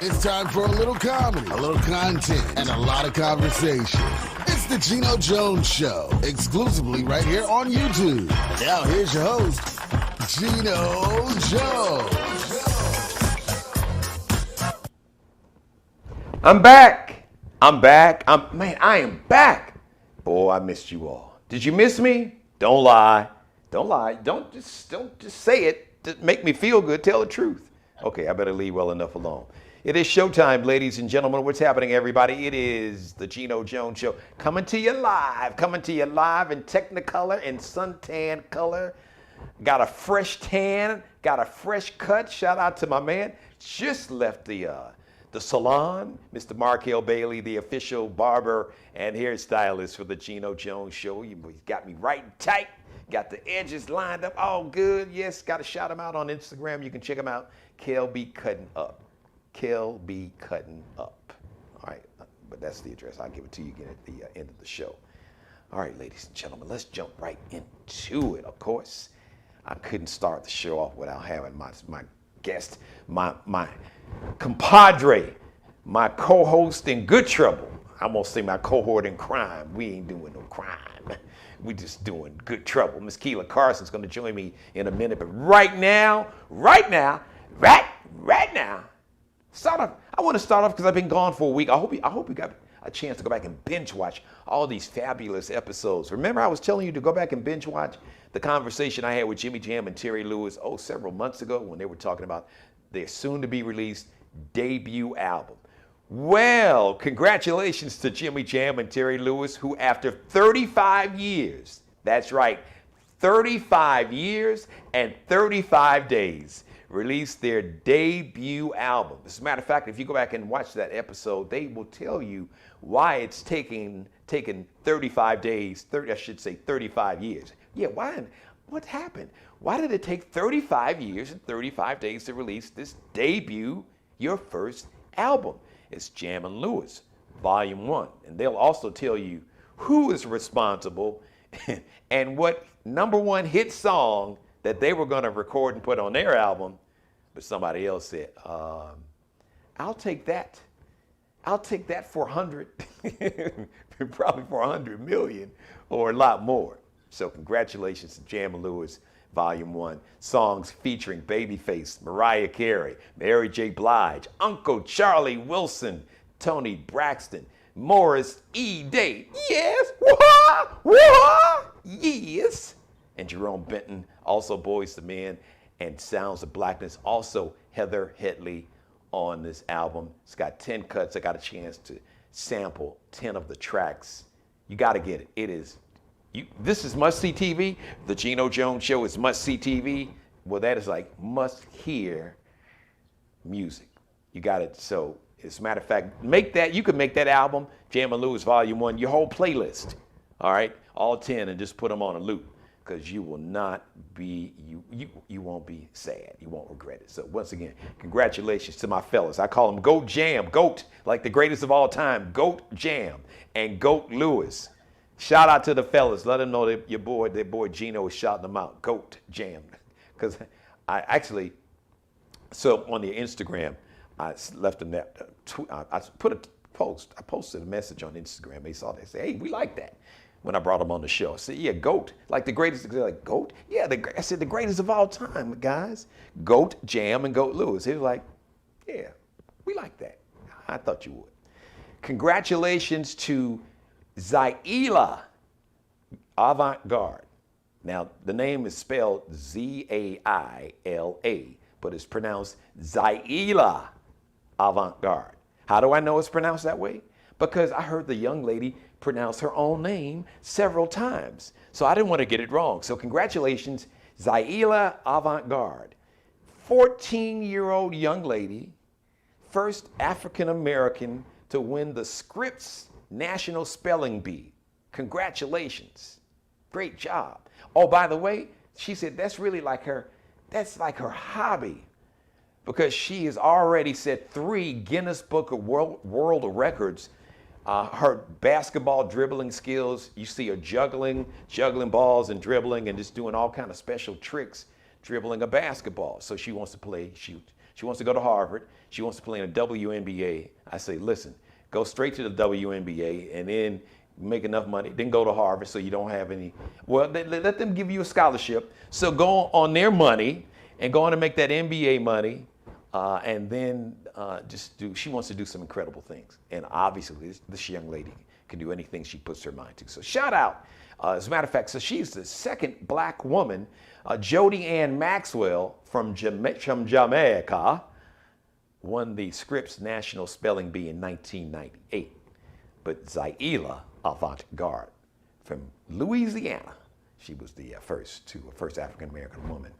It's time for a little comedy, a little content, and a lot of conversation. It's the Geno Jones Show, exclusively right here on YouTube. Now here's your host, Geno Jones. I'm back. Man, I am back. Boy, I missed you all. Did you miss me? Don't lie. Don't just say it to make me feel good. Tell the truth. Okay, I better leave well enough alone. It is showtime, ladies and gentlemen. What's happening, everybody? It is the Geno Jones Show coming to you live in Technicolor and suntan color. Got a fresh tan, got a fresh cut. Shout out to my man. Just left the salon, Mr. Markel Bailey, the official barber and hairstylist for the Geno Jones Show. He got me right and tight. Got the edges lined up, all good. Yes, got to shout him out on Instagram. You can check him out. Kel be cutting up. Kel be cutting up. All right, but that's the address. I'll give it to you again at the end of the show. All right, ladies and gentlemen, let's jump right into it. Of course, I couldn't start the show off without having my guest, my compadre, my co-host in good trouble. I'm gonna say my cohort in crime. We ain't doing no crime. We just doing good trouble. Miss Keela Carson's gonna join me in a minute, but right now, I want to start off because I've been gone for a week. I hope you got a chance to go back and binge watch all these fabulous episodes. Remember, I was telling you to go back and binge watch the conversation I had with Jimmy Jam and Terry Lewis several months ago when they were talking about their soon-to-be-released debut album. Well, congratulations to Jimmy Jam and Terry Lewis, who after 35 years, that's right, 35 years and 35 days, released their debut album. As a matter of fact, if you go back and watch that episode, they will tell you why it's taken 35 days, 35 years. Yeah, why? What happened? Why did it take 35 years and 35 days to release this debut, your first album? It's Jam and Lewis, Volume 1. And they'll also tell you who is responsible and what number one hit song that they were going to record and put on their album, but somebody else said, I'll take that. I'll take that for 100, probably for 100 million or a lot more. So congratulations to Jam and Lewis, Volume 1. Songs featuring Babyface, Mariah Carey, Mary J. Blige, Uncle Charlie Wilson, Tony Braxton, Morris E. Day, yes, wah, yes, and Jerome Benton, also Boyz II Men, and Sounds of Blackness, also Heather Headley on this album. It's got 10 cuts. I got a chance to sample 10 of the tracks. You got to get it. It is. This is must-see TV. The Geno Jones Show is must-see TV. Well, that is like must-hear music. You got it. So, as a matter of fact, you can make that album, Jam and Lewis Volume 1, your whole playlist. All right? All 10, and just put them on a loop, because you will not be, you won't be sad. You won't regret it. So, once again, congratulations to my fellas. I call them Goat Jam, Goat, like the greatest of all time, Goat Jam, and Goat Lewis. Shout out to the fellas. Let them know that their boy Geno is shouting them out. Goat Jam. Because I actually, so on the Instagram, I left them that, I put a post. I posted a message on Instagram. They saw that. They said, hey, we like that. When I brought them on the show, I said, yeah, Goat. Like the greatest. They're like, Goat? Yeah, I said, the greatest of all time, guys. Goat Jam and Goat Lewis. He was like, yeah, we like that. I thought you would. Congratulations to Zalia Avant Garde. Now, the name is spelled Z-A-I-L-A, but it's pronounced Zalia Avant Garde. How do I know it's pronounced that way? Because I heard the young lady pronounce her own name several times. So I didn't want to get it wrong. So congratulations, Zalia Avant Garde. 14-year-old young lady, first African-American to win the Scripps National Spelling Bee. Congratulations. Great job. Oh, by the way, she said that's like her hobby, because she has already set 3 Guinness Book of World Records. Her basketball dribbling skills, you see her juggling balls and dribbling and just doing all kind of special tricks dribbling a basketball. So she wants to play, She wants to go to Harvard. She wants to play in a WNBA. I say, listen, go straight to the WNBA and then make enough money, then go to Harvard so you don't have any. Well, let them give you a scholarship. So go on their money and go on and make that NBA money. And then she wants to do some incredible things. And obviously, this young lady can do anything she puts her mind to. So shout out. As a matter of fact, so she's the second black woman, Jody Ann Maxwell from Jamaica, won the Scripps National Spelling Bee in 1998. But Zalia Avant Garde from Louisiana, she was the first African-American woman,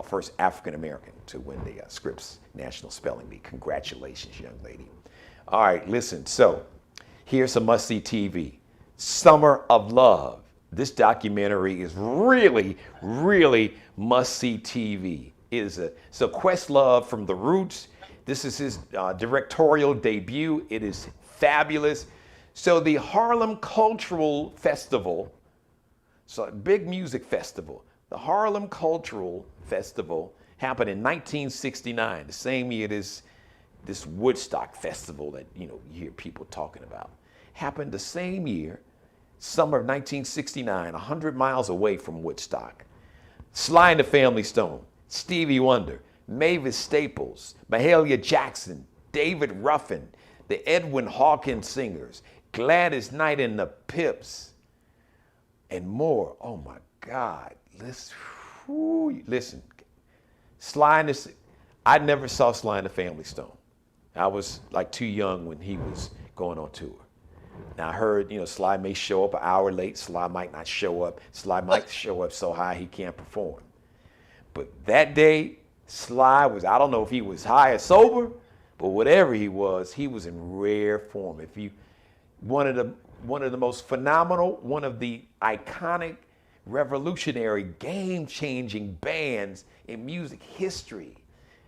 first African-American to win the Scripps National Spelling Bee. Congratulations, young lady. All right, listen, so here's some must-see TV. Summer of Love. This documentary is really, really must-see TV. It's a Questlove from The Roots. This is his directorial debut. It is fabulous. So the Harlem Cultural Festival, so a big music festival, the Harlem Cultural Festival happened in 1969, the same year this Woodstock Festival that you hear people talking about. Happened the same year, summer of 1969, 100 miles away from Woodstock. Sly and the Family Stone, Stevie Wonder, Mavis Staples, Mahalia Jackson, David Ruffin, the Edwin Hawkins Singers, Gladys Knight and the Pips, and more. Oh my God, listen. I never saw Sly and the Family Stone. I was like too young when he was going on tour. Now I heard, Sly may show up an hour late, Sly might not show up, Sly might show up so high he can't perform. But that day, Sly was, I don't know if he was high or sober, but whatever he was in rare form. One of the most phenomenal, one of the iconic, revolutionary, game-changing bands in music history.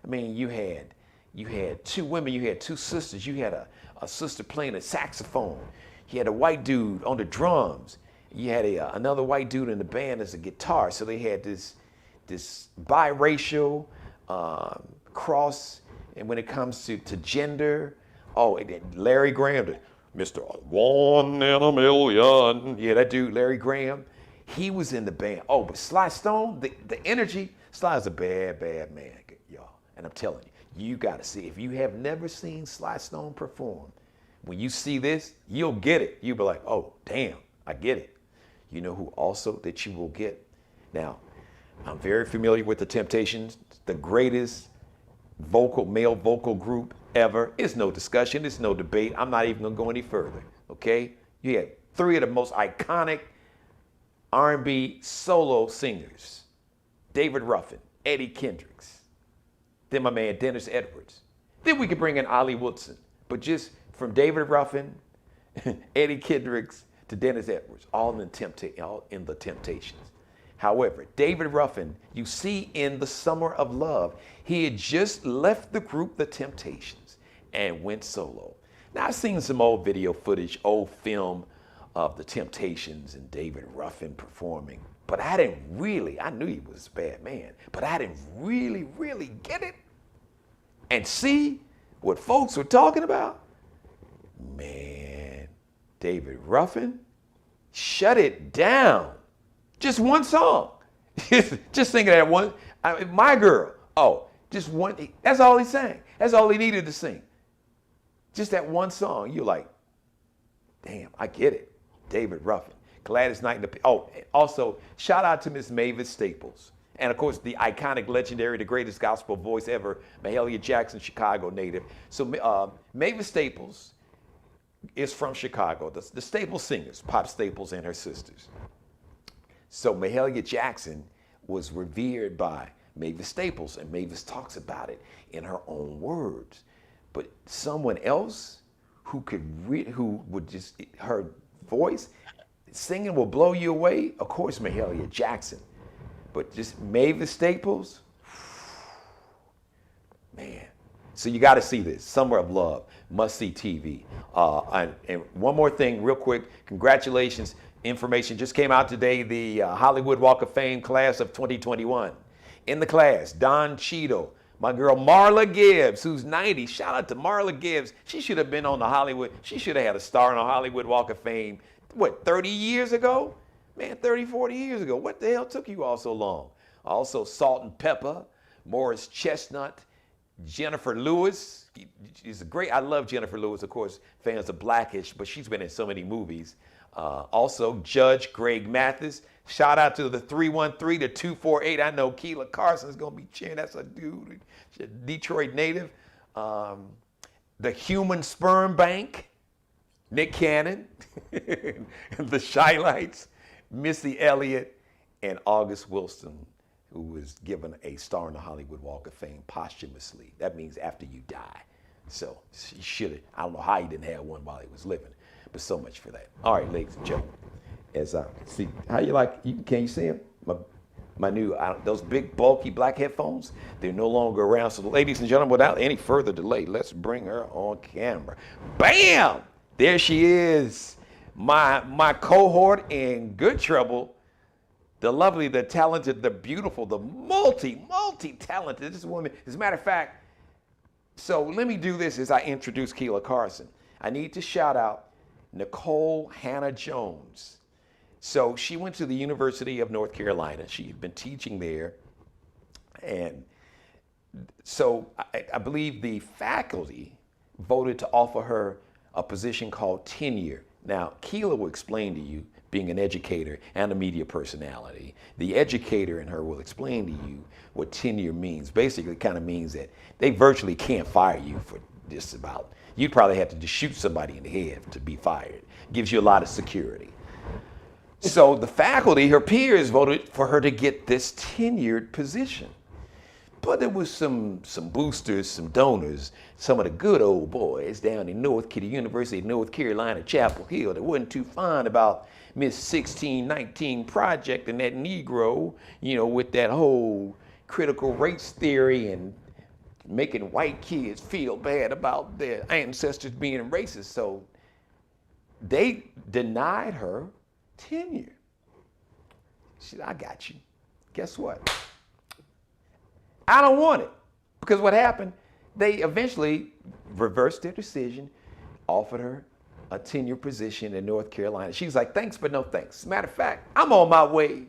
I mean, you had two women, you had two sisters, you had a sister playing a saxophone, you had a white dude on the drums, you had another white dude in the band as a guitar. So they had this biracial cross, and when it comes to gender, Larry Graham, Mr. 1 in a million, yeah, that dude, Larry Graham, he was in the band. Oh, but Sly Stone, the energy, Sly's a bad, bad man, y'all. And I'm telling you, you got to see. If you have never seen Sly Stone perform, when you see this, you'll get it. You'll be like, oh, damn, I get it. You know who also that you will get? Now, I'm very familiar with the Temptations, the greatest male vocal group ever. It's no discussion, it's no debate. I'm not even gonna go any further, okay? You had three of the most iconic R&B solo singers, David Ruffin, Eddie Kendricks, then my man Dennis Edwards. Then we could bring in Ollie Woodson, but just from David Ruffin, Eddie Kendricks to Dennis Edwards, all in the Temptations. However, David Ruffin, you see in The Summer of Love, he had just left the group The Temptations and went solo. Now, I've seen some old video footage, old film of The Temptations and David Ruffin performing, but I knew he was a bad man, but I didn't really get it and see what folks were talking about. Man, David Ruffin, shut it down. Just one song. Just singing that one. My Girl. Oh, just one. That's all he sang. That's all he needed to sing. Just that one song. You're like, damn, I get it. David Ruffin. Gladys Knight. Also, shout out to Miss Mavis Staples. And of course, the iconic, legendary, the greatest gospel voice ever, Mahalia Jackson, Chicago native. So Mavis Staples is from Chicago. The Staples singers, Pop Staples and her sisters. So Mahalia Jackson was revered by Mavis Staples, and Mavis talks about it in her own words. But someone else who would just, her voice, singing will blow you away, of course, Mahalia Jackson. But just Mavis Staples, man. So you got to see this, Summer of Love, must-see TV. And one more thing real quick, congratulations. Information just came out today, the Hollywood Walk of Fame class of 2021. In the class, Don Cheadle, My girl Marla Gibbs, who's 90. Shout out to Marla Gibbs. She should have been on the Hollywood. She should have had a star on the Hollywood Walk of Fame, what, 30 years ago? Man, 30, 40 years ago. What the hell took you all so long? Also, Salt and Pepper, Morris Chestnut, Jennifer Lewis. She's a great, I love Jennifer Lewis, of course, fans of Blackish, but she's been in so many movies. Also, Judge Greg Mathis. Shout out to the 313 to 248. I know Keela Carson's going to be cheering. That's a dude, a Detroit native. The Human Sperm Bank, Nick Cannon, the Shylights, Missy Elliott, and August Wilson, who was given a star on the Hollywood Walk of Fame posthumously. That means after you die. So he should have, I don't know how he didn't have one while he was living, but so much for that. All right, ladies and gentlemen, as I see, how you like, can you see him? My new, those big bulky black headphones, they're no longer around. So ladies and gentlemen, without any further delay, let's bring her on camera. Bam! There she is, my cohort in good trouble, the lovely, the talented, the beautiful, the multi-talented, this woman. As a matter of fact, so let me do this as I introduce Keela Carson. I need to shout out Nicole Hannah Jones. So she went to the University of North Carolina. She had been teaching there. And so I believe the faculty voted to offer her a position called tenure. Now, Keela will explain to you, being an educator and a media personality, the educator in her will explain to you what tenure means. Basically, it kind of means that they virtually can't fire you for just about, you'd probably have to just shoot somebody in the head to be fired. Gives you a lot of security. So the faculty, her peers, voted for her to get this tenured position. But there was some boosters, some donors, some of the good old boys down in the University of North Carolina, Chapel Hill, that wasn't too fond about Miss 1619 Project and that Negro, you know, with that whole critical race theory and making white kids feel bad about their ancestors being racist. So they denied her tenure. She said, I got you. Guess what? I don't want it. Because what happened, they eventually reversed their decision, offered her a tenure position in North Carolina. She's like, thanks, but no thanks. Matter of fact, I'm on my way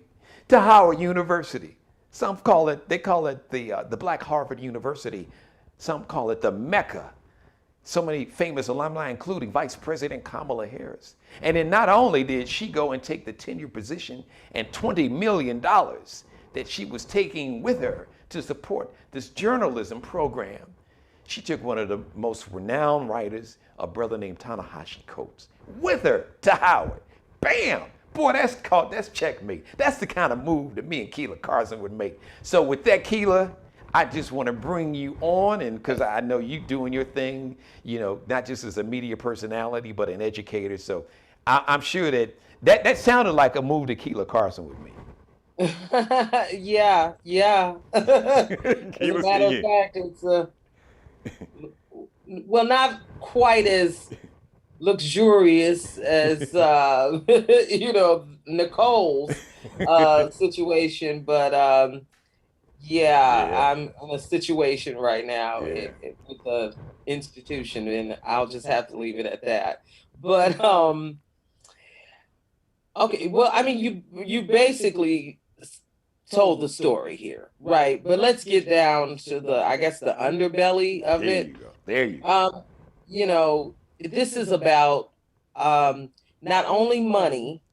to Howard University. Some call it, they call it the Black Harvard University. Some call it the Mecca. So many famous alumni, including Vice President Kamala Harris. And then not only did she go and take the tenure position and $20 million that she was taking with her to support this journalism program, she took one of the most renowned writers, a brother named Ta-Nehisi Coates, with her to Howard. Bam! Boy, that's checkmate. That's the kind of move that me and Keela Carson would make. So with that, Keela, I just want to bring you on, and because I know you doing your thing, you know, not just as a media personality, but an educator. So I'm sure that sounded like a move to Keela Carson with me. Yeah. As a matter of fact, it's well, not quite as luxurious as you know, Nicole's situation, but yeah, I'm in a situation right now with the institution, and I'll just have to leave it at that. But okay, well, I mean, you basically told the story here, right? But let's get down to the, I guess, the underbelly of it. There you go. You know, this is about not only money,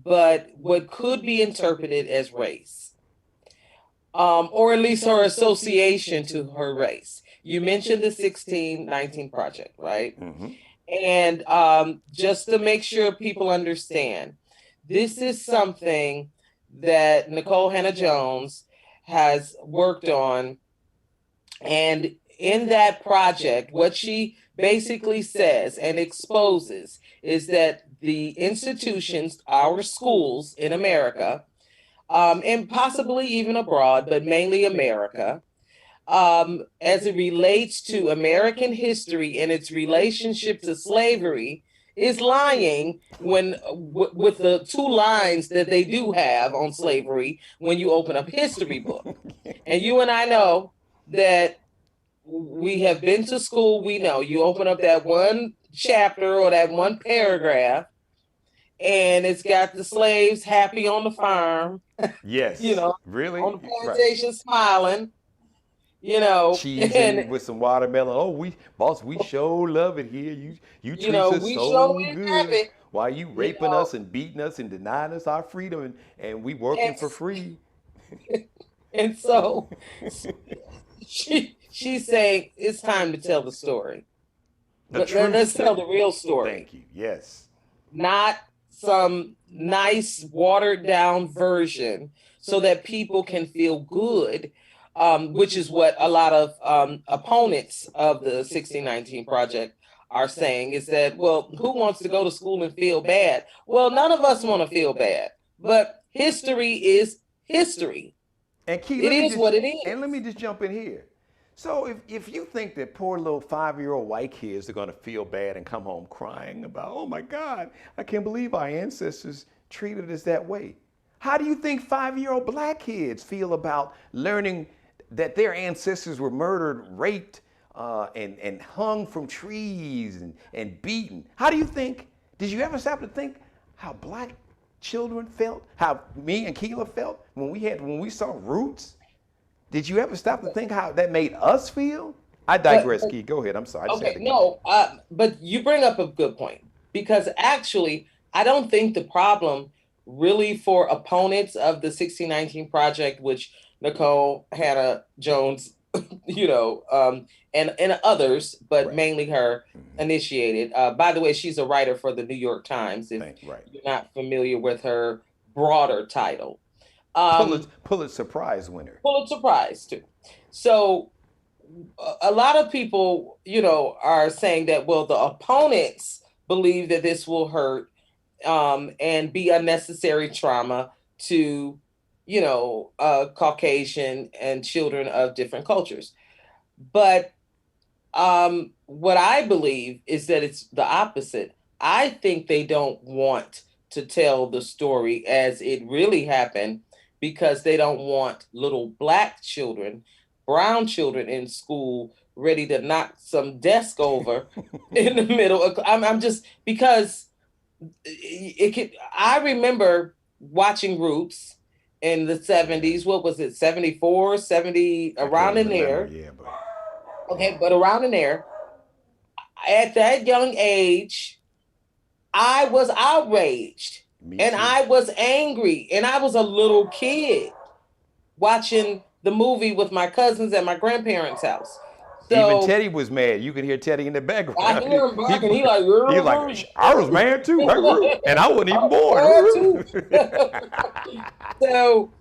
but what could be interpreted as race, or at least her association to her race. You mentioned the 1619 Project, right? Mm-hmm. And just to make sure people understand, this is something that Nicole Hannah Jones has worked on. And in that project, what she basically says and exposes is that the institutions, our schools in America, and possibly even abroad, but mainly America, as it relates to American history and its relationship to slavery, is lying when with the two lines that they do have on slavery when you open up history book. And you and I know that we have been to school. We know you open up that one chapter or that one paragraph, and it's got the slaves happy on the farm, Yes. on Really? the Right. plantation smiling, Cheesing and with some watermelon. Oh, boss, we sure love it here. You treats us we show so is good. happy, While you you raping know, us and beating us and denying us our freedom and we working and for free. and so she's saying it's time to tell the story. The truth. Let's tell the real story, Thank you. Yes. not some nice watered down version, so that people can feel good. Which is what a lot of opponents of the 1619 Project are saying, is that, well, who wants to go to school and feel bad? Well, none of us want to feel bad, but history is history. And Key, It is what it let me is. just jump in here. So if you think that poor little 5-year-old white kids are gonna feel bad and come home crying about, oh my God, I can't believe our ancestors treated us that way. How do you think 5-year-old black kids feel about learning that their ancestors were murdered, raped, and hung from trees and beaten? How do you think, did you ever stop to think how black children felt, how me and Keela felt when we saw Roots? Did you ever stop to think how that made us feel? I But digress, Key. Go ahead. I'm sorry. I just had okay, to get that. no, but you bring up a good point, because actually, I don't think the problem really for opponents of the 1619 Project, which Nicole Hannah Jones, you know, and others, but Right. mainly her, initiated. By the way, she's a writer for the New York Times. If Right. you're not familiar with her broader title, Pulitzer Prize winner. Pulitzer Prize too. So a lot of people, are saying that, well, the opponents believe that this will hurt, and be unnecessary trauma to, Caucasian and children of different cultures. But what I believe is that it's the opposite. I think they don't want to tell the story as it really happened, because they don't want little black children, brown children in school ready to knock some desk over in the middle of, I'm just, because it could, I remember watching Roots in the Yeah. 70s. What was it, 74, 70, I around can't in remember. there? Yeah, but Okay, but around in there, at that young age, I was outraged me and too. I was angry, and I was a little kid watching the movie with my cousins at my grandparents' house. Even So Teddy was mad. You could hear Teddy in the I background. hear him barking. He like, He like, I was mad too, and I wasn't even "Where born. to?" So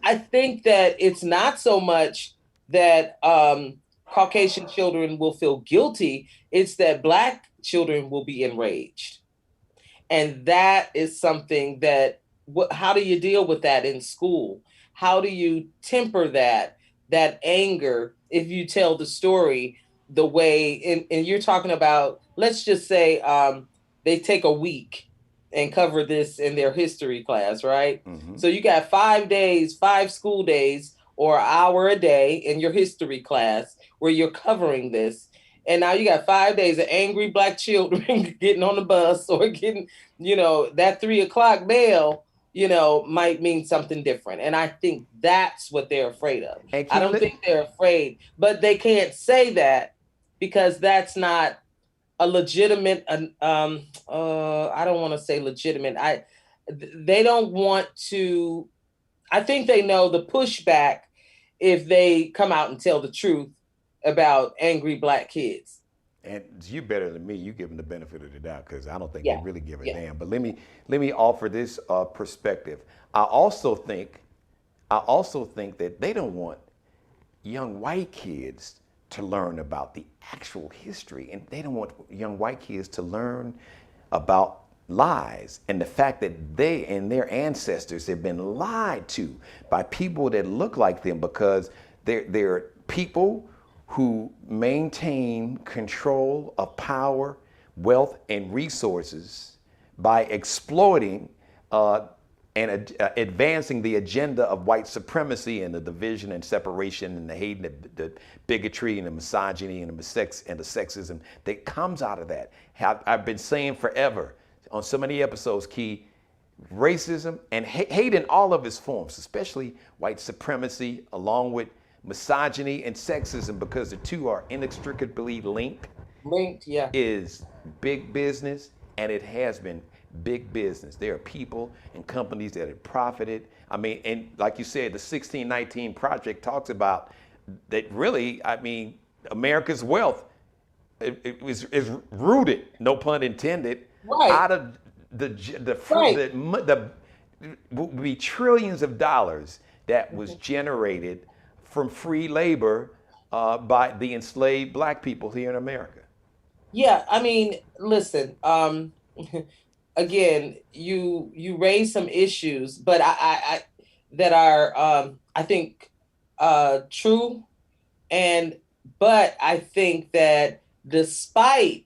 I think that it's not so much that Caucasian children will feel guilty; it's that Black children will be enraged. And that is something that, how do you deal with that in school? How do you temper that anger if you tell the story the way, and you're talking about, let's just say, they take a week and cover this in their history class, right? Hmm. So you got 5 days, 5 school days, or an hour a day in your history class where you're covering this. And now you got 5 days of angry Black children getting on the bus, or getting, that 3 o'clock bell, might mean something different. And I think that's what they're afraid of. And I don't think they're afraid, but they can't say that because that's not a legitimate, I don't want to say legitimate. They don't want to, I think they know the pushback if they come out and tell the truth about angry Black kids. and you better than me. You give them the benefit of the doubt because I don't think they Yeah. really give a Yeah. damn. But let me offer this perspective. I also think that they don't want young white kids to learn about the actual history, and they don't want young white kids to learn about lies and the fact that they and their ancestors have been lied to by people that look like them, because they're people who maintain control of power, wealth, and resources by exploiting and advancing the agenda of white supremacy and the division and separation and the hate and the bigotry and the misogyny and the sexism that comes out of that. I've been saying forever on so many episodes, Key, racism and hate in all of its forms, especially white supremacy, along with misogyny and sexism, because the two are inextricably linked, yeah, is big business, and it has been big business. There are people and companies that have profited. I mean, and like you said, the 1619 Project talks about that. Really, I mean, America's wealth is rooted, no pun intended, out of the would be trillions of dollars that was generated from free labor by the enslaved black people here in America. Yeah, I mean, listen, again, you raise some issues, but I that are I think true, but I think that despite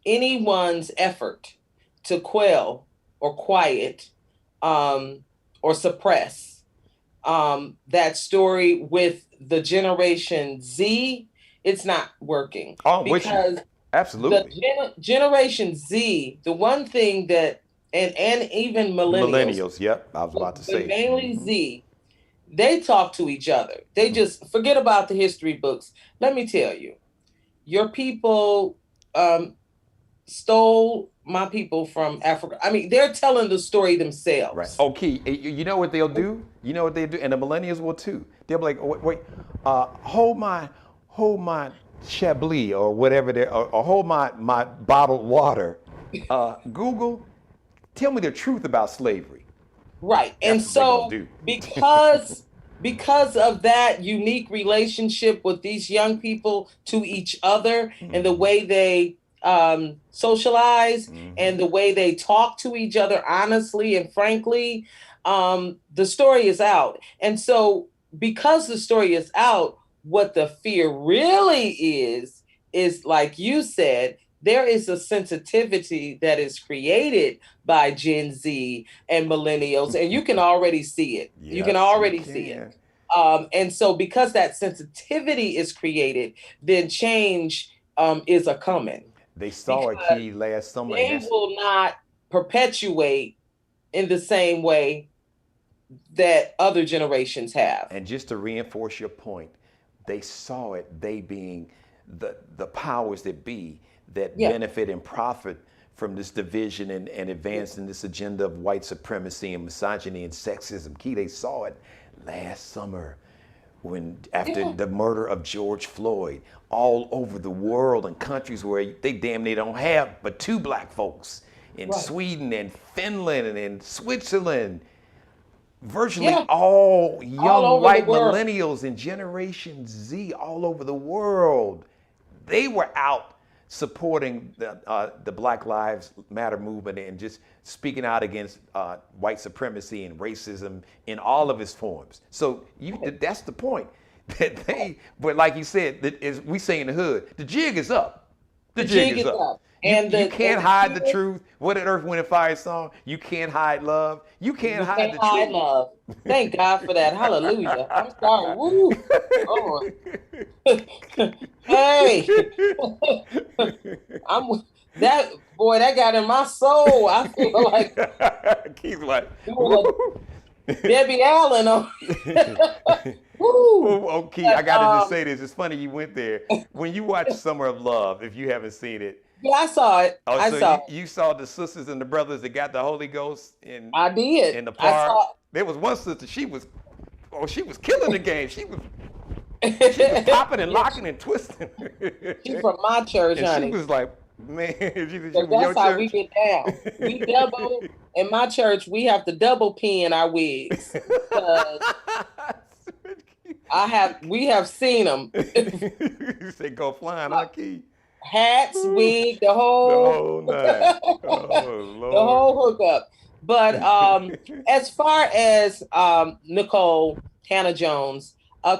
anyone's effort to quell or quiet or suppress that story with the Generation Z, it's not working. Oh, because absolutely. The Generation Z, the one thing that, and even millennials. Yep, I was about to say. Mainly Z, they talk to each other. They just forget about the history books. Let me tell you, your people stole my people from Africa. I mean, they're telling the story themselves. Right. Okay. You know what they'll do? You know what they do? And the millennials will too. They'll be like, oh, wait, hold my Chablis or whatever, or hold my bottled water. Google, tell me the truth about slavery. Right. And so because of that unique relationship with these young people to each other, and the way they socialize, and the way they talk to each other honestly and frankly, the story is out. And so because the story is out, what the fear really is like you said, there is a sensitivity that is created by Gen Z and millennials, and you can already see it. Yes, you can already see it. And so because that sensitivity is created, then change is a coming. They saw it, Key, last summer. They will not perpetuate in the same way that other generations have. And just to reinforce your point, they saw it, they being the powers that be that benefit and profit from this division and advancing this agenda of white supremacy and misogyny and sexism. Key, they saw it last summer when after the murder of George Floyd, all over the world in countries where they damn near don't have but two black folks, in Sweden and Finland and in Switzerland. Virtually all young white millennials and Generation Z all over the world, they were out supporting the Black Lives Matter movement and just speaking out against white supremacy and racism in all of its forms. So that's the point. That but like you said, as we say in the hood, the jig is up. The jig is up. And you can't hide the truth. What did Earth, Wind, and Fire song? You can't hide love. You can't hide the truth. Love. Thank God for that. Hallelujah. I'm sorry. Woo. Oh. Hey. That got in my soul. I feel like Keith like Debbie Allen. Woo. Okay, I gotta just say this. It's funny you went there. When you watch Summer of Love, if you haven't seen it. Yeah, I saw it. Oh, I saw it. You saw the sisters and the brothers that got the Holy Ghost in. I did. In the park. There was one sister. She was killing the game. She was popping and locking and twisting. She's from my church, and honey. She was like, man, that's how we get down. We double in my church. We have to double pin our wigs. We have seen them. You say go flying, huh, Key? Hats, wig, the whole night. Oh, Lord. The whole hookup. But as far as Nicole Hannah-Jones,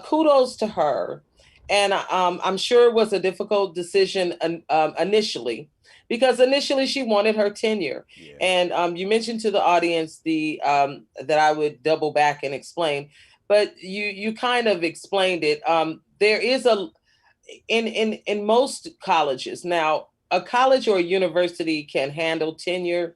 kudos to her. And I'm sure it was a difficult decision initially, because initially she wanted her tenure. Yeah. And you mentioned to the audience that I would double back and explain, but you kind of explained it. There is in most colleges now, a college or a university can handle tenure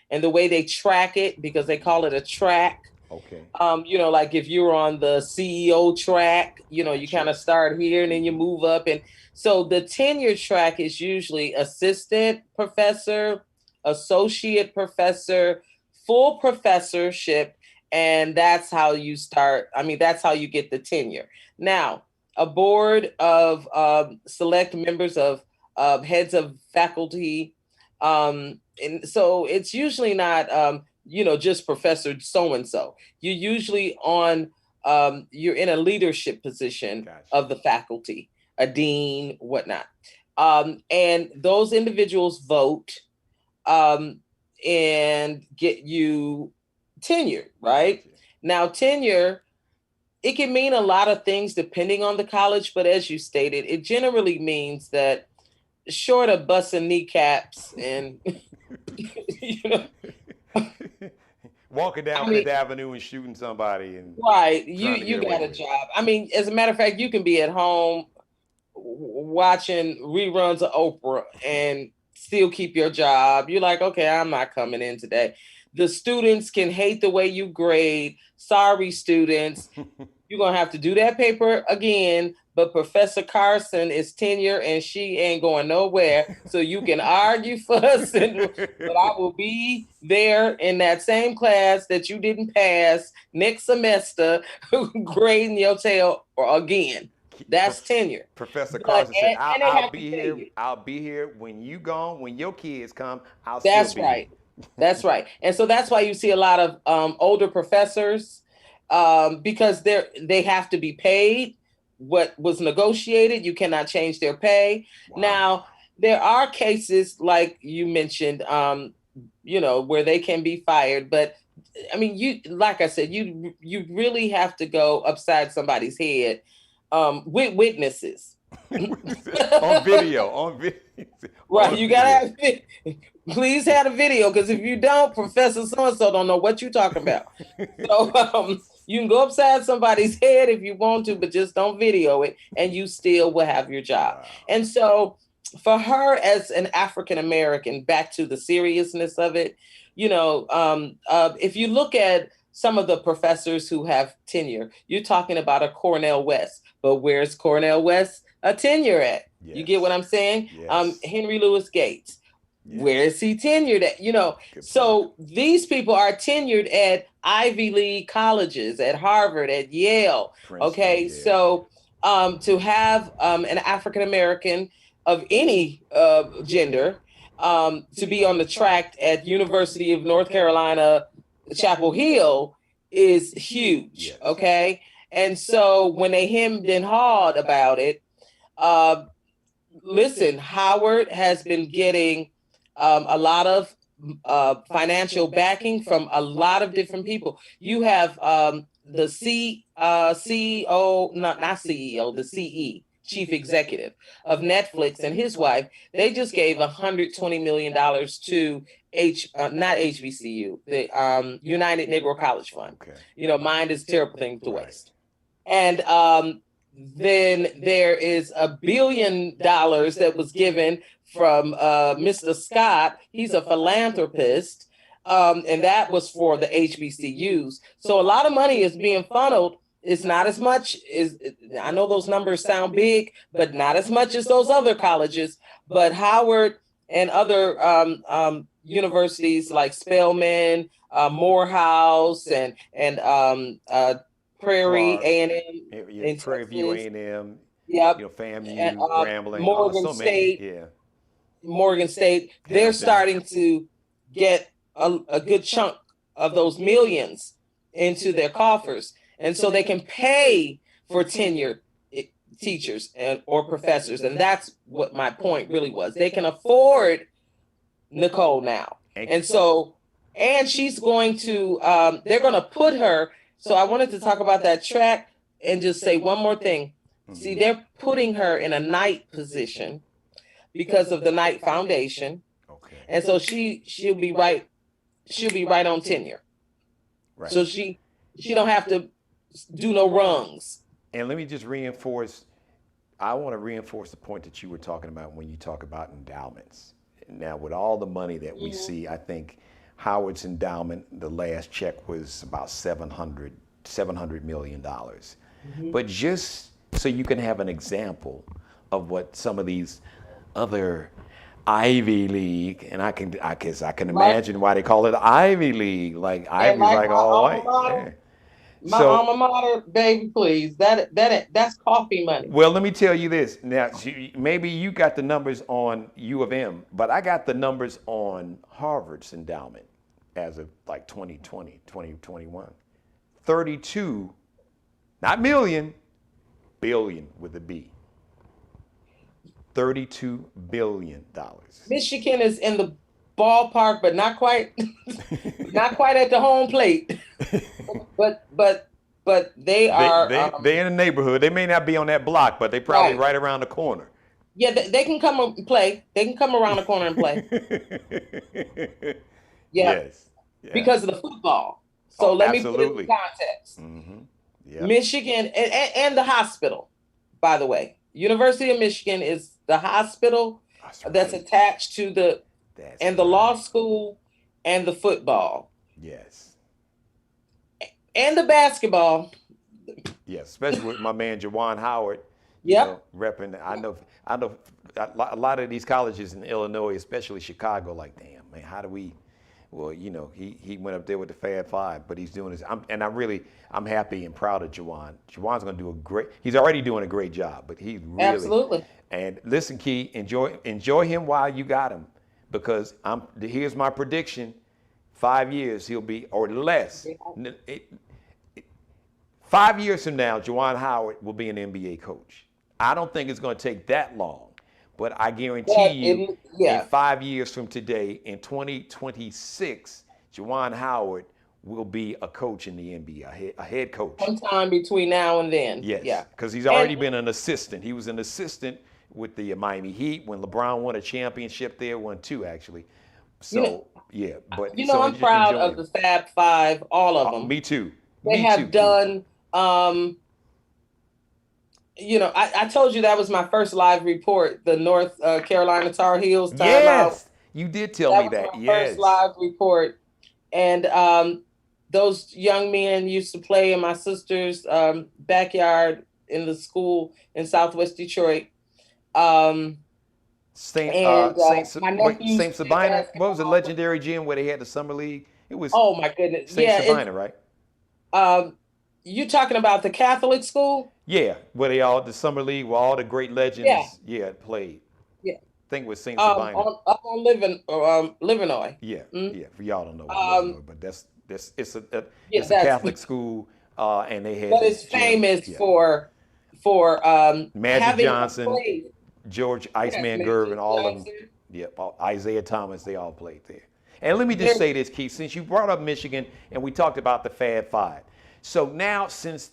and the way they track it, because they call it a track. Okay. Like if you're on the CEO track, you kind of start here and then you move up. And so the tenure track is usually assistant professor, associate professor, full professorship. And that's how you start. I mean, that's how you get the tenure. Now, a board of select members of heads of faculty. And so it's usually not, just professor so-and-so. You're usually you're in a leadership position of the faculty, a dean, whatnot. And those individuals vote and get you tenure, right? Now, tenure, it can mean a lot of things depending on the college, but as you stated, it generally means that short of busting kneecaps and, walking down Fifth Avenue and shooting somebody. And right, you got a job. I mean, as a matter of fact, you can be at home watching reruns of Oprah and still keep your job. You're like, okay, I'm not coming in today. The students can hate the way you grade. Sorry, students. You're going to have to do that paper again. But Professor Carson is tenure and she ain't going nowhere. So you can argue, fuss, but I will be there in that same class that you didn't pass next semester, grading your tail again. That's tenure. Professor Carson said, I'll be here when you gone, when your kids come, I'll still be That's right. That's right. And so that's why you see a lot of older professors because they have to be paid what was negotiated. You cannot change their pay. Wow. Now, there are cases like you mentioned, where they can be fired. But I mean, like I said, you really have to go upside somebody's head with witnesses. on video. Right, you gotta please have a video, because if you don't, Professor so-and-so don't know what you're talking about. So you can go upside somebody's head if you want to, but just don't video it, and you still will have your job. Wow. And so for her as an African American, back to the seriousness of it, if you look at some of the professors who have tenure, you're talking about a Cornel West, but where's Cornel West a tenure at? Yes. You get what I'm saying? Yes. Henry Louis Gates. Yes. Where is he tenured at? So these people are tenured at Ivy League colleges, at Harvard, at Yale. Princeton, okay. Yeah. So to have an African American of any gender to be on the track at University of North Carolina, Chapel Hill is huge. Yes. Okay. And so when they hemmed and hawed about it, listen, Howard has been getting a lot of financial backing from a lot of different people. You have the CEO, not CEO, the CE, Chief Executive of Netflix, and his wife. They just gave $120 million to not HBCU, the United Negro College Fund. Okay. Mind is a terrible thing to waste. And then there is $1 billion that was given from Mr. Scott. He's a philanthropist, and that was for the HBCUs. So a lot of money is being funneled. It's not as much as, I know those numbers sound big, but not as much as those other colleges. But Howard and other universities like Spelman, Morehouse, and Prairie A&M, Prairie View A&M, yep, FAMU, Grambling, Morgan State, Morgan State. They're starting to get a good chunk of those millions into their coffers, and so they can pay for tenured teachers or professors, and that's what my point really was. They can afford Nicole now, and she's going to. They're going to put her. So I wanted to talk about that track and just say one more thing. Mm-hmm. See, they're putting her in a Knight position because of the Knight Foundation. And so she'll be right on tenure. Right. So she don't have to do no rungs. And let me just reinforce. I want to reinforce the point that you were talking about when you talk about endowments. Now, with all the money that we see, I think Howard's endowment, the last check was about $700 million. But just so you can have an example of what some of these other Ivy League, and I can imagine why they call it Ivy League. Like Ivy's like all white. Yeah. My alma mater, baby, please. That's coffee money. Well, let me tell you this. Now, maybe you got the numbers on U of M, but I got the numbers on Harvard's endowment as of like 2020, 2021. 32, not million, billion with a B. $32 billion. Michigan is in the ballpark, but not quite, not quite at the home plate. But they are. They're in the neighborhood. They may not be on that block, but they probably right around the corner. Yeah, they can come and play. They can come around the corner and play. Yeah. Yes. Yeah. Because of the football. So let me put it in context. Yep. Michigan and the hospital, by the way. University of Michigan is the hospital that's attached to the law school and the football. Yes. And the basketball. Yes, especially with my man Juwan Howard. Repping. I know a lot of these colleges in Illinois, especially Chicago, like, damn, man, how do we? Well, he went up there with the Fab Five, but he's doing this. I'm happy and proud of Juwan. Juwan's going to do he's already doing a great job, but he's really. Absolutely. And listen, Key, enjoy him while you got him, because here's my prediction: 5 years he'll be, or less. 5 years from now, Juwan Howard will be an NBA coach. I don't think it's going to take that long. But I guarantee in 5 years from today, in 2026, Juwan Howard will be a coach in the NBA, a head coach. Sometime between now and then. Yes. Yeah. Because he's already been an assistant. He was an assistant with the Miami Heat when LeBron won a championship there, won two actually. So but I'm proud of the Fab Five, all of them. Me too. They have done. I told you that was my first live report, the North Carolina Tar Heels timeout. Yes, you did tell me that. That was my first live report. And those young men used to play in my sister's backyard in the school in Southwest Detroit. Saint Sabina, what was the legendary gym where they had the summer league? It was. Oh my goodness! Saint Sabina, right? You talking about the Catholic school? Yeah, where the summer league, where all the great legends, played. Yeah, I think it was Saint Sabina. Up on Livernois. Yeah, For y'all don't know what Livernois, but it's a Catholic school, and they had. But it's famous for Magic Johnson, George Iceman Gervin, all of them. Yep, Isaiah Thomas, they all played there. And let me just say this, Keith, since you brought up Michigan and we talked about the Fab Five. So now, since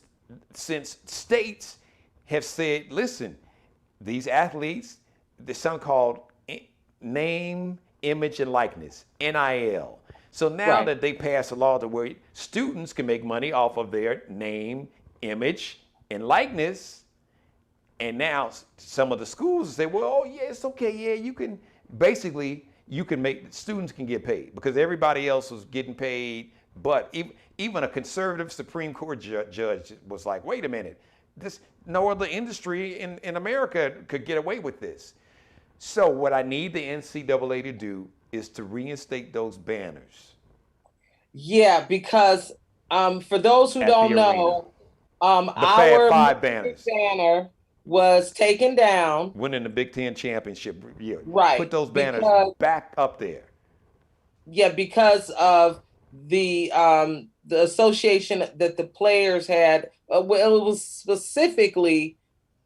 states have said, listen, these athletes, there's something called name, image, and likeness, NIL. So now that they passed a law to where students can make money off of their name, image, and likeness, and now some of the schools say, well, it's okay, you can students can get paid because everybody else was getting paid. But even a conservative Supreme Court judge was like, wait a minute, no other industry in America could get away with this. So what I need the NCAA to do is to reinstate those banners. Yeah, because for those who don't know, our Five banners. Banner was taken down. Winning the Big Ten championship year. Right. Put those banners back up there. Yeah, because of the association that the players had. It was specifically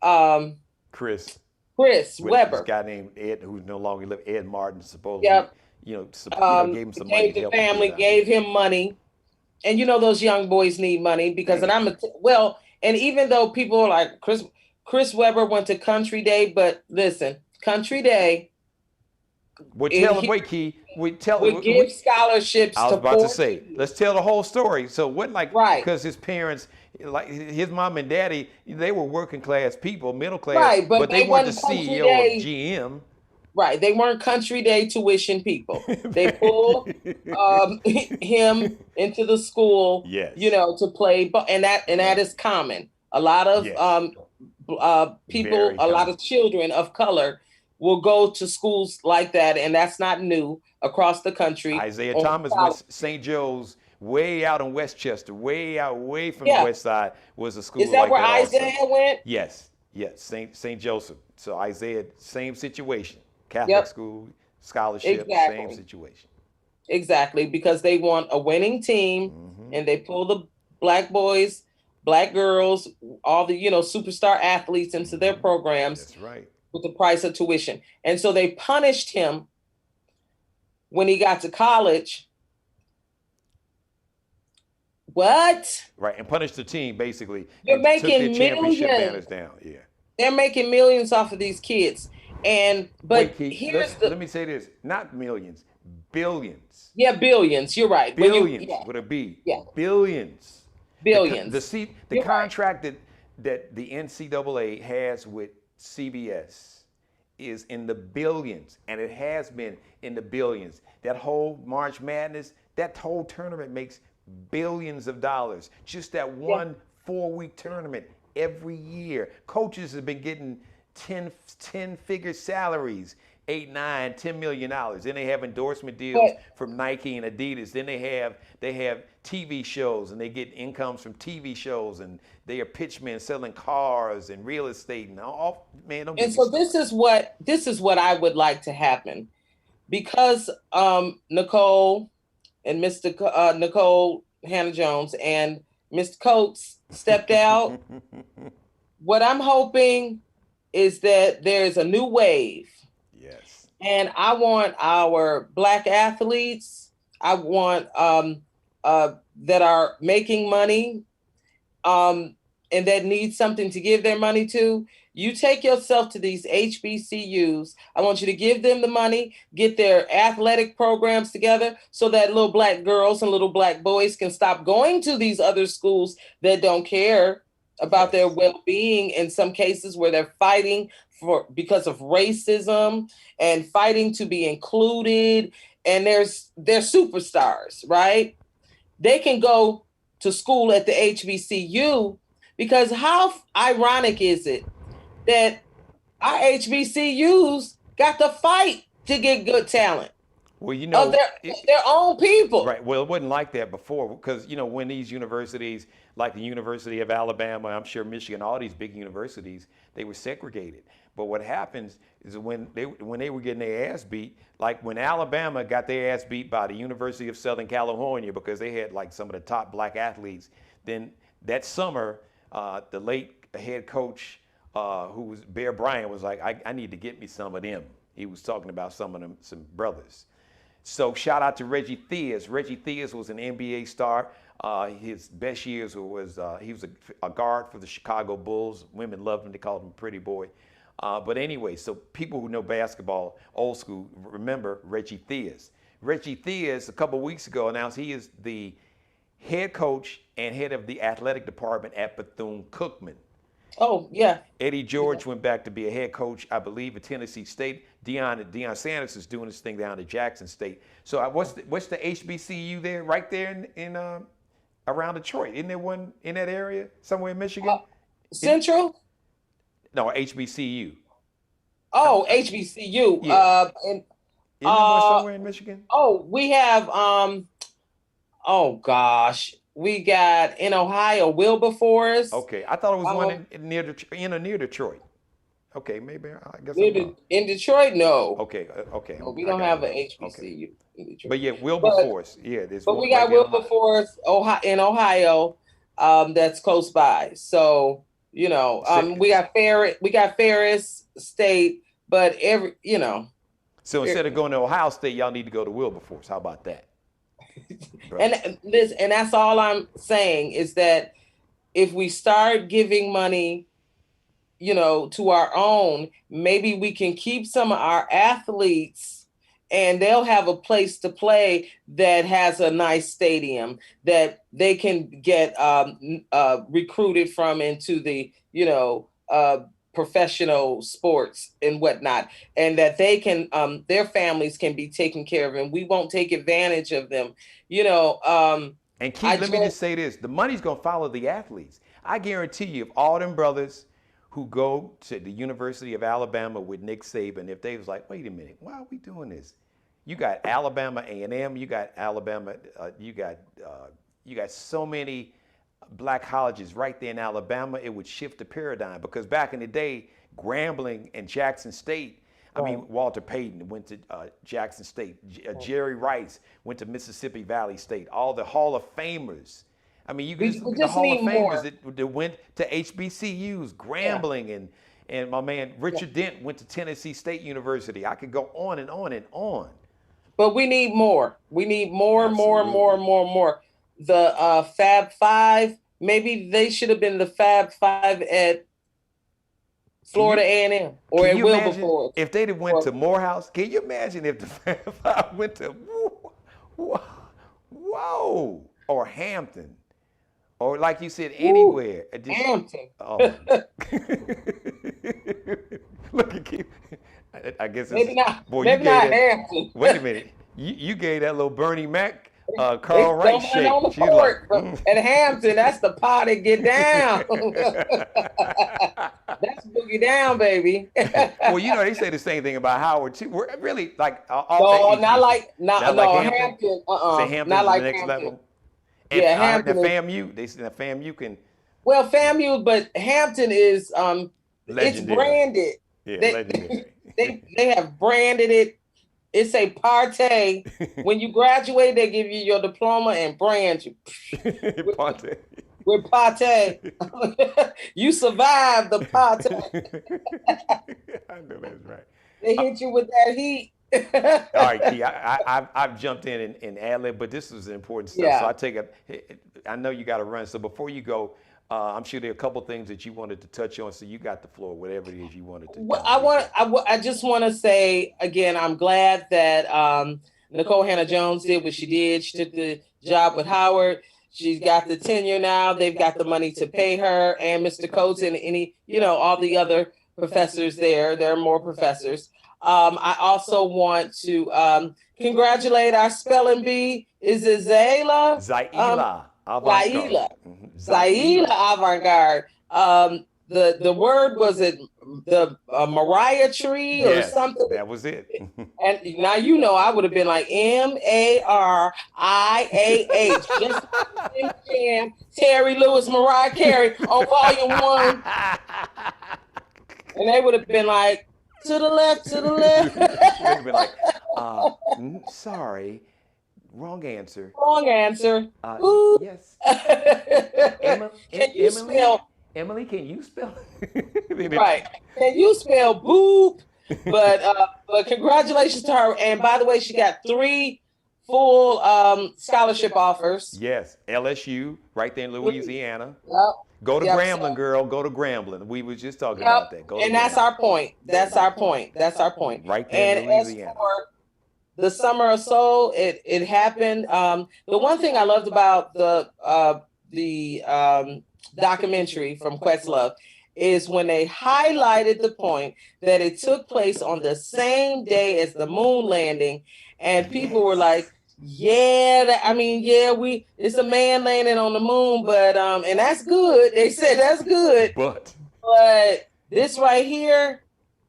Chris Webber. This guy named Ed, who's no longer living, Ed Martin, supposedly. Yep. Gave him some money. The family gave him money, and those young boys need money because, and even though people are like Chris Webber went to Country Day, but listen, Country Day Would We, give scholarships I was to about to poor say, kids. let's tell the whole story. So it wasn't like Right. because his parents, like his mom and daddy, they were working class people, middle class, Right, but they they weren't the wasn't country CEO of day. GM. Right, they weren't country day tuition people. They pulled him into the school, Yes. to play, and that is common. A lot of Yes. people, Very a lot common. of children of color will go to schools like that, and that's not new across the country. Isaiah on Thomas went college. St. Joe's way out in Westchester, way from the Yeah. west side was a school Is that like where that also. Isaiah went? Yes, St. Joseph. So Isaiah, same situation. Catholic Yep. school, scholarship, Exactly. same situation. Exactly, because they want a winning team, and they pull the black boys, black girls, all the superstar athletes into their programs. That's right. With the price of tuition, and so they punished him when he got to college. What? Right, and punished the team basically. They're and took making their championship millions. banners down. Yeah. They're making millions off of these kids, but Wait, Keith, here's let me say this: not millions, billions. Yeah, billions. You're right. Billions with a B. Yeah. Billions. Billions. The contract that the NCAA has with CBS is in the billions, and it has been in the billions. That whole March Madness, that whole tournament makes billions of dollars. Just that one 4-week tournament every year. Coaches have been getting 10-figure salaries. 8, 9, $10 million. Then they have endorsement deals from Nike and Adidas. Then they have TV shows, and they get incomes from TV shows, and they are pitchmen selling cars and real estate and all. Man, don't. And so this is what I would like to happen, because Nicole and Nicole Hannah-Jones and Mr. Coates stepped out. What I'm hoping is that there's a new wave. Yes. And I want our black athletes, I want that are making money and that need something to give their money to. You take yourself to these HBCUs. I want you to give them the money, get their athletic programs together so that little black girls and little black boys can stop going to these other schools that don't care about their well-being, in some cases where they're fighting because of racism and fighting to be included. And they're superstars, right? They can go to school at the HBCU, because how ironic is it that our HBCUs got to fight to get good talent? Well, of their own people. Right. Well, it wasn't like that before, because, when these universities, like the University of Alabama, I'm sure Michigan, all these big universities, they were segregated. But what happens is when they were getting their ass beat, like when Alabama got their ass beat by the University of Southern California because they had like some of the top black athletes, then that summer, the late head coach, who was Bear Bryant, was like, I need to get me some of them. He was talking about some brothers. So shout out to Reggie Theus. Reggie Theus was an NBA star. His best years was he was a guard for the Chicago Bulls. Women loved him. They called him Pretty Boy. But anyway, so people who know basketball, old school, remember Reggie Theus. Reggie Theus, a couple of weeks ago, announced he is the head coach and head of the athletic department at Bethune-Cookman. Oh, yeah. Eddie George went back to be a head coach, I believe, at Tennessee State. Deion Sanders is doing this thing down at Jackson State. So what's the HBCU there, right there in around Detroit? Isn't there one in that area, somewhere in Michigan? Central? No, HBCU. Oh, HBCU. Yeah. Isn't there one somewhere in Michigan? Oh, we have, oh gosh. We got in Ohio, Wilberforce. Okay, I thought it was one near Detroit. Okay, maybe I guess in Detroit, no. Okay. No, we don't have an HBCU in Detroit. But yeah, Wilberforce. There's but one we got right Wilberforce, in Ohio, that's close by. So we got Ferris State, but So instead of going to Ohio State, y'all need to go to Wilberforce. How about that? And that's all I'm saying, is that if we start giving money, to our own, maybe we can keep some of our athletes and they'll have a place to play that has a nice stadium that they can get recruited from into the, professional sports and whatnot, and that they can, their families can be taken care of, and we won't take advantage of them. And Keith, let me just say this: the money's gonna follow the athletes. I guarantee you, if all them brothers who go to the University of Alabama with Nick Saban, if they was like, wait a minute, why are we doing this? You got Alabama A&M, you got Alabama, you got so many black colleges right there in Alabama. It would shift the paradigm, because back in the day, Grambling and Jackson State, Walter Payton went to Jackson State, Jerry Rice went to Mississippi Valley State, all the Hall of Famers. I mean, you can just look at the Hall of Famers that went to HBCUs, Grambling, and my man Richard Dent went to Tennessee State University. I could go on and on and on. But we need more. We need more. The Fab Five, maybe they should have been the Fab Five at Florida A&M or at Wilberforce. If they'd have went to Morehouse, can you imagine if the Fab Five went to whoa, or Hampton? Or like you said, anywhere. Hampton. Oh. Look at Keith. I guess it's maybe not. Boy, maybe not Hampton. Wait a minute. You gave that little Bernie Mac, Carl Wright shake. On the court, at Hampton, that's the party. Get down. That's boogie down, baby. Well, they say the same thing about Howard too. We're really like Hampton. Hampton. Say Hampton's not like the next Hampton. level. And Hampton. FAMU. They say FAMU can. Well, FAMU, but Hampton is legendary. It's branded. Yeah, legendary. They have branded it. It's a party. When you graduate, they give you your diploma and brand you. Party. With party. You survived the party. I know that's right. They hit you with that heat. All right, Key, I've jumped in and ad-lib, but this is important stuff. Yeah. So I know you got to run. So before you go, I'm sure there are a couple things that you wanted to touch on. So you got the floor, whatever it is you wanted to. Well, I just want to say again, I'm glad that Nicole Hannah-Jones did what she did. She took the job with Howard. She's got the tenure now. They've got the money to pay her and Mr. Coates and all the other professors there. There are more professors. I also want to congratulate our spelling bee. Is it Zalia? Zaila Avant Garde. Zalia Avant Garde. The word, was it the Mariah tree or something? That was it. And now I would have been like Mariah, just Terry Lewis, Mariah Carey on volume 1, and they would have been like, to the left. They'd have been like, sorry, wrong answer. Yes. Emily, can you spell? Right. Can you spell boop? But congratulations to her. And by the way, she got 3 full scholarship offers. Yes. LSU, right there in Louisiana. Yep. Go to Grambling, girl. Go to Grambling. We was just talking about that. That's our point. That's our point. Right there in Louisiana. As for the Summer of Soul, it happened. The one thing I loved about the documentary from Questlove is when they highlighted the point that it took place on the same day as the moon landing, and people were like, it's a man landing on the moon, but and that's good. They said that's good. But this right here,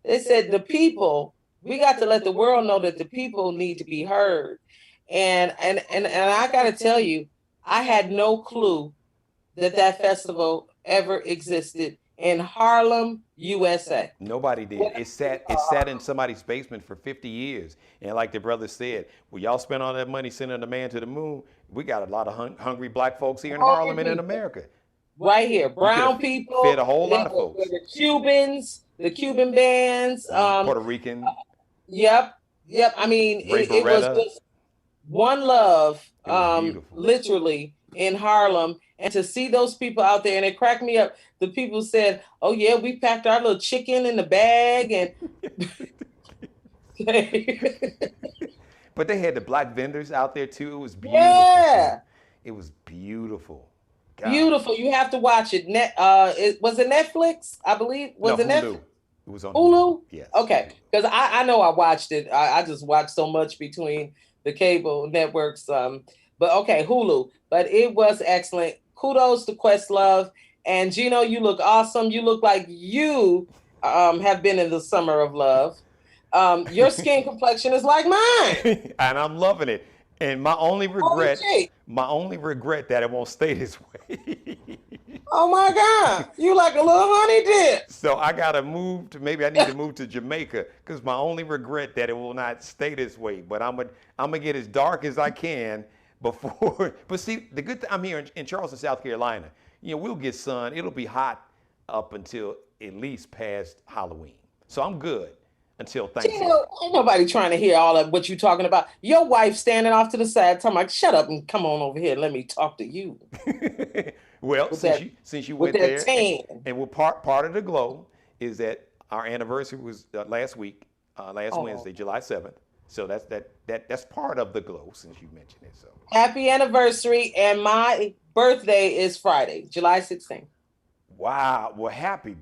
they said the people, we got to let the world know that the people need to be heard. And I got to tell you, I had no clue that festival ever existed in Harlem, USA. Nobody did. It sat in somebody's basement for 50 years. And like the brother said, well, y'all spent all that money sending the man to the moon. We got a lot of hungry black folks here in Harlem and in America. Right here. Brown people. Fed a whole lot of folks. The Cubans, the Cuban bands. Puerto Rican. Yep. I mean, it was just one love, literally, in Harlem. And to see those people out there, and it cracked me up. The people said, oh, yeah, we packed our little chicken in the bag. And But they had the black vendors out there too. It was beautiful. Yeah. It was beautiful. God. Beautiful. You have to watch it. Was it Netflix? I believe. Was it Hulu. Netflix? It was on Hulu? Yes. Okay. Because I know I watched it. I just watched so much between the cable networks. But okay, Hulu. But it was excellent. Kudos to Questlove. And Geno, you look awesome. You look like you have been in the summer of love. Your skin complexion is like mine. And I'm loving it. And my only regret that it won't stay this way. Oh my God. You like a little honey dip. So I gotta move to, maybe I need to move to Jamaica, because my only regret that it will not stay this way. But I'm gonna get as dark as I can before. But see, the good thing, I'm here in Charleston, South Carolina. We'll get sun. It'll be hot up until at least past Halloween. So I'm good until Thanksgiving. Ain't nobody trying to hear all of what you're talking about. Your wife standing off to the side, talking like, "Shut up and come on over here. Let me talk to you." Well, since you went there, and we're part of the glow is that our anniversary was last week, Wednesday, July 7th. So that's part of the glow, since you mentioned it. So happy anniversary, and my birthday is Friday, July 16th. Wow. Well, happy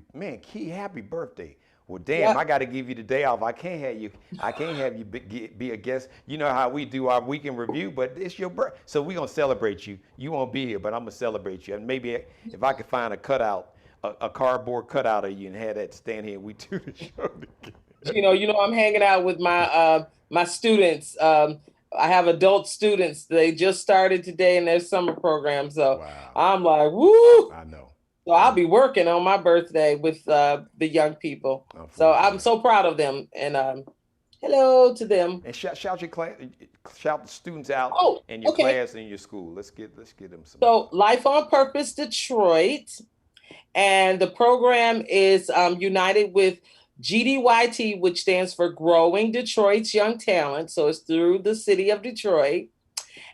birthday. Well, damn, I got to give you the day off. I can't have you be a guest. You know how we do our weekend review, but it's your birthday. So we're going to celebrate you. You won't be here, but I'm going to celebrate you. And maybe if I could find a cardboard cutout of you and have that stand here, we do the show together. You know, I'm hanging out with my students. I have adult students. They just started today in their summer program. So wow. I'm like, woo. I know. So I'll be working on my birthday with the young people. So I'm so proud of them, and hello to them. And shout your class, shout the students out in your class and your school. Let's get them some. So Life on Purpose Detroit, and the program is united with GDYT, which stands for Growing Detroit's Young Talent. So it's through the city of Detroit,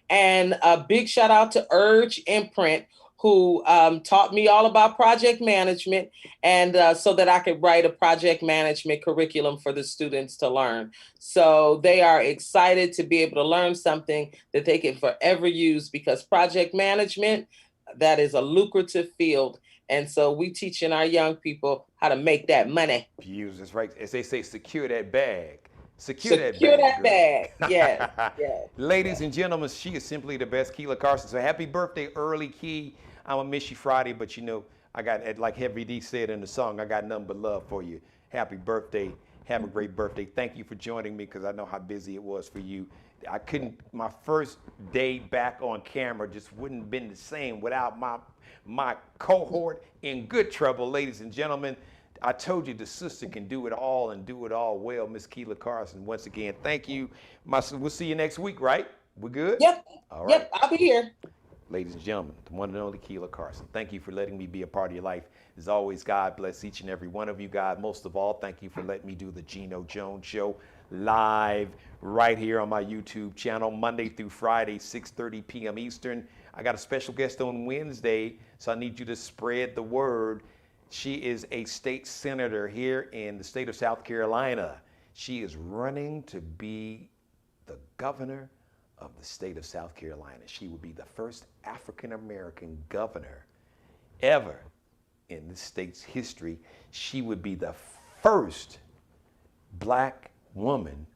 and a big shout out to Urge Imprint, who taught me all about project management, and so that I could write a project management curriculum for the students to learn. So they are excited to be able to learn something that they can forever use, because project management, that is a lucrative field. And so we teaching our young people how to make that money. Use this right. As they say, secure that bag. Secure that bag. Yeah. Ladies and gentlemen, she is simply the best, Keela Carson. So happy birthday, early Key. I'm gonna miss you Friday, but I got, like Heavy D said in the song, I got nothing but love for you. Happy birthday. Have a great birthday. Thank you for joining me, because I know how busy it was for you. My first day back on camera just wouldn't have been the same without my cohort in good trouble, ladies and gentlemen. I told you the sister can do it all and do it all well, Miss Keela Carson. Once again, thank you. We'll see you next week, right? We're good? Yep. All right. Yep, I'll be here. Ladies and gentlemen, the one and only Keela Carson. Thank you for letting me be a part of your life. As always, God bless each and every one of you, God. Most of all, thank you for letting me do the Geno Jones Show live right here on my YouTube channel, Monday through Friday, 6:30 p.m. Eastern. I got a special guest on Wednesday, so I need you to spread the word. She is a state senator here in the state of South Carolina. She is running to be the governor of the state of South Carolina. She will be the first African-American governor ever in the state's history. She would be the first black woman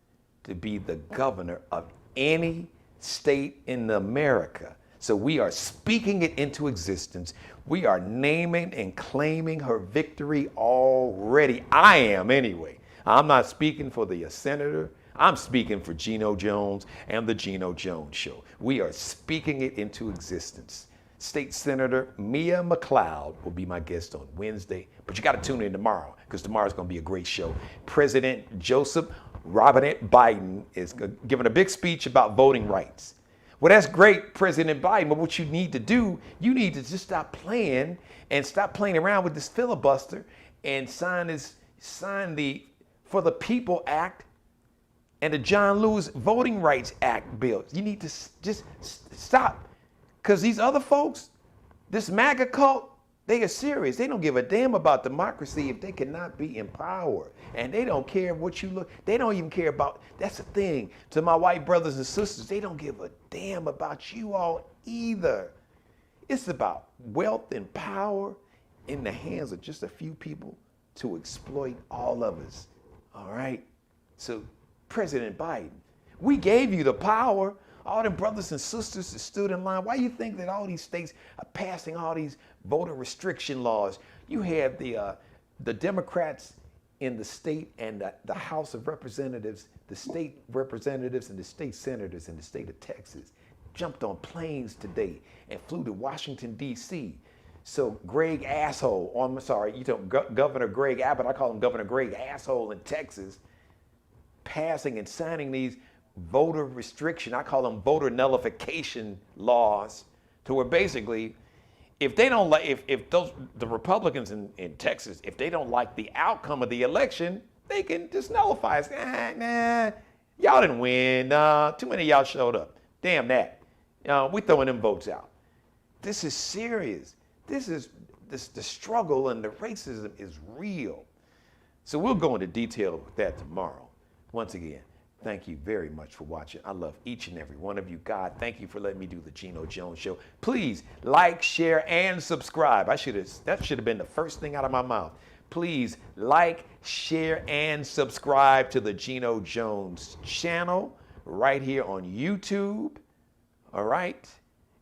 to be the governor of any state in America. So we are speaking it into existence. We are naming and claiming her victory already. I am anyway. I'm not speaking for the senator. I'm speaking for Geno Jones and the Geno Jones Show. We are speaking it into existence. State Senator Mia McLeod will be my guest on Wednesday, but you got to tune in tomorrow, because tomorrow's going to be a great show. President Joseph Robinette Biden is giving a big speech about voting rights. Well, that's great, President Biden, but what you need to do, you need to just stop playing around with this filibuster and sign the For the People Act and the John Lewis Voting Rights Act bills. You need to just stop. Because these other folks, this MAGA cult, They are serious. They don't give a damn about democracy if they cannot be in power. And they don't care what you look. They don't even care about, that's the thing. To my white brothers and sisters, they don't give a damn about you all either. It's about wealth and power in the hands of just a few people to exploit all of us. All right? So, President Biden, we gave you the power. All them brothers and sisters that stood in line. Why you think that all these states are passing all these voter restriction laws? You had the Democrats in the state and the House of Representatives, the state representatives and the state senators in the state of Texas jumped on planes today and flew to Washington, D.C. So Greg Asshole, I'm sorry, you know, Governor Greg Abbott, I call him Governor Greg Asshole in Texas, passing and signing these voter restriction, I call them voter nullification laws, to where basically, if they don't like, if the Republicans in Texas, if they don't like the outcome of the election, they can just nullify it. Nah, y'all didn't win. Too many of y'all showed up. Damn that. We throwing them votes out. This is serious. The struggle and the racism is real. So we'll go into detail with that tomorrow. Once again, thank you very much for watching. I love each and every one of you. God, thank you for letting me do the Geno Jones Show. Please like, share, and subscribe. That should have been the first thing out of my mouth. Please like, share, and subscribe to the Geno Jones channel right here on YouTube. All right?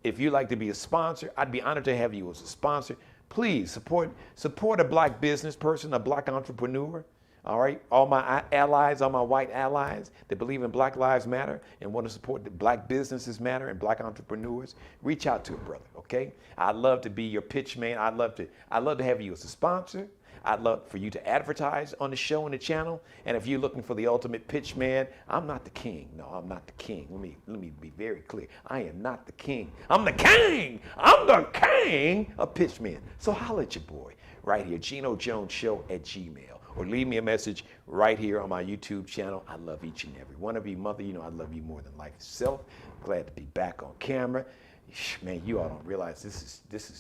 If you'd like to be a sponsor, I'd be honored to have you as a sponsor. Please support a black business person, a black entrepreneur. All right, all my allies, all my white allies that believe in Black Lives Matter and want to support the black businesses matter and black entrepreneurs, reach out to a brother, okay? I'd love to be your pitch man. I'd love to have you as a sponsor. I'd love for you to advertise on the show and the channel. And if you're looking for the ultimate pitch man, I'm not the king. No, I'm not the king. Let me be very clear. I am not the king. I'm the king. I'm the king of pitch men. So holla at your boy right here, Geno Jones Show at Gmail. Or leave me a message right here on my YouTube channel. I love each and every one of you. Mother, you know I love you more than life itself. Glad to be back on camera. Man, you all don't realize this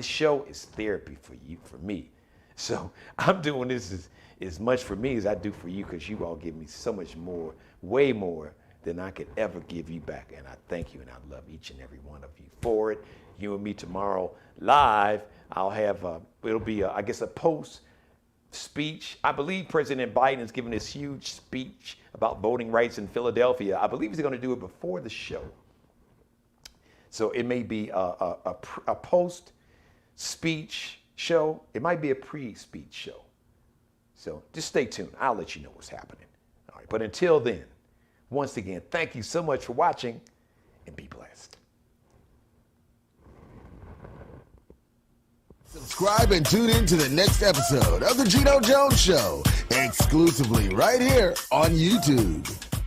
show is therapy for me. So I'm doing this as much for me as I do for you, because you all give me so much more, way more than I could ever give you back. And I thank you, and I love each and every one of you for it. You and me tomorrow live. I'll have, it'll be, I guess, a post speech. I believe President Biden is giving this huge speech about voting rights in Philadelphia. I believe he's going to do it before the show. So it may be a post-speech show. It might be a pre-speech show. So just stay tuned. I'll let you know what's happening. All right. But until then, once again, thank you so much for watching, and be blessed. Subscribe and tune in to the next episode of The Geno Jones Show, exclusively right here on YouTube.